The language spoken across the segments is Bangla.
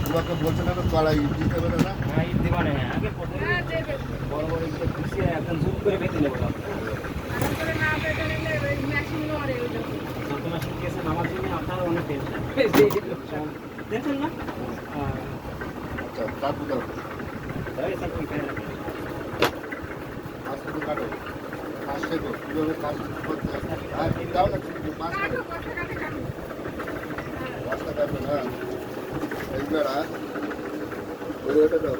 তোমাকে বলছে না কড়াই দিতে হবে না? হ্যাঁ ঈদ দিবা না, হ্যাঁ আগে প্রথমে বড় বড় ইটটা পিছিয়ে এখন জুম করে বেঁধে নেবো না। যত মাস গেছেন আমার জন্য আপনার অনেক টেনশন টেনশন না। আচ্ছা কাটবো দাও, তাই স্যার ওই খাই রাখেন। মাছ তো কাটো, মাছ শেখো কীভাবে কাজ করতে হয়। আর দাও না তুমি মাছ কাটো, মাছটা কাটবে না এইবার। ওই ওটা দাও,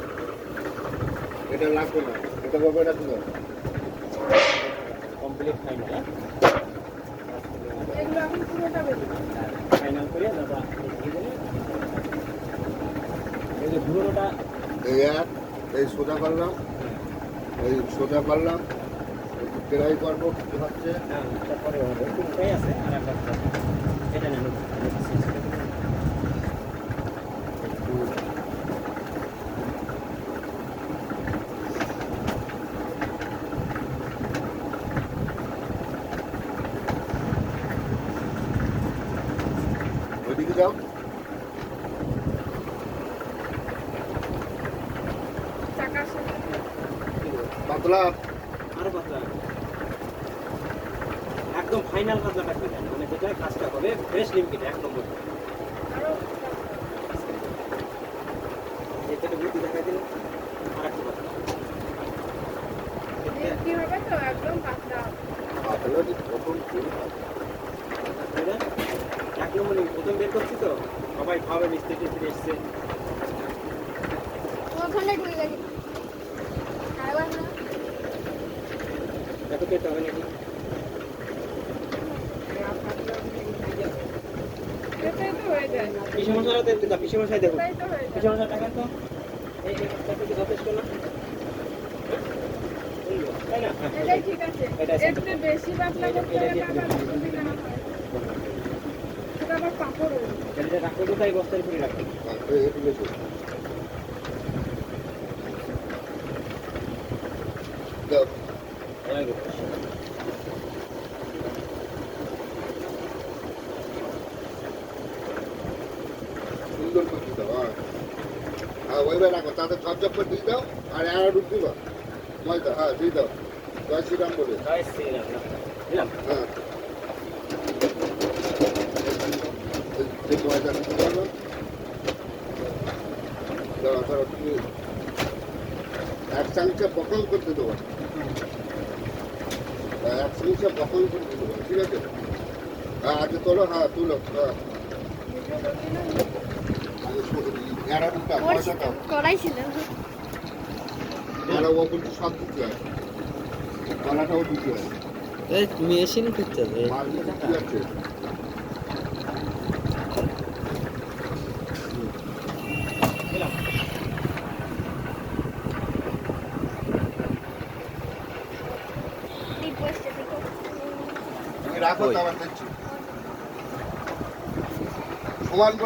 এটা লাগবে না, এটা কবে রাখবে দাও। কমপ্লিট ফাইনাল, ফাইনাল করে দাদা এই যে ঘুরোটা এই এক এই সোজা করলাম, এই সোজা করলাম, কেরাই করবো কিছু হচ্ছে। তারপরে উপায় আছে আর একটা এটা নেন ওইদিকে যাও, পাতলা আরো পাতলা একদম ফাইনাল পাতলা কাটবে দেন, মানে যেটা কাজটা হবে ফ্রেশ লিমিট এক নম্বর। এটা বুদ্ধি দেখাই দিন আর একটু পাতলা কি হবে তো একদম পাতলা। পাতলা যে প্রথম এক নম্বর প্রথম বের করছি তো সবাই খাবে মিস্ত্রি টিস্ত্রি এসছে। ওখানে ঢুকে গেছি খাবার না এত খেতে হবে নাকি? এটাই তো হয়ে যায় পিসে মশলা পিসে মশাই দেখুন, এটাই তো হয়ে যায় পিসে মশলা টাকা তো এই একটা কি যথেষ্ট না? তাই না? এটাই ঠিক আছে। এটা একটু বেশি পাতলা করতে গেলে আবার যদি না হয় সেটা আবার পাপড় হয়ে যায়। এটা রাখো তো তাই বস্তায় করে রাখো। একটু বেশি দাও। সুন্দর করে দাও, হ্যাঁ ওইবার রাখো, তাতে ঝপঝপ করে দিয়ে দাও। আর আর ডুব দিবা ময়দা, হ্যাঁ দিয়ে দাও, জয় শ্রীরাম বলে। জয় শ্রীরাম দিলাম। হ্যাঁ এই ময়দা দিতে পারলো, দাও ধরো তুমি এক চামচা বকল করতে দেবো, এক চামচা বকল করতে দেবো, ঠিক আছে? হ্যাঁ আগে তোলো, হ্যাঁ তুলো, হ্যাঁ এরা দুটা ময়দাটা কড়াই ছিল এরা ওপর সব দিতে হয়, কলাটাও দিতে হয়, এই মেশিন করতে হবে। মাছ ঠিক আছে। দিলাম। তুমি রাখো তো আবার দেখছি সমান করে।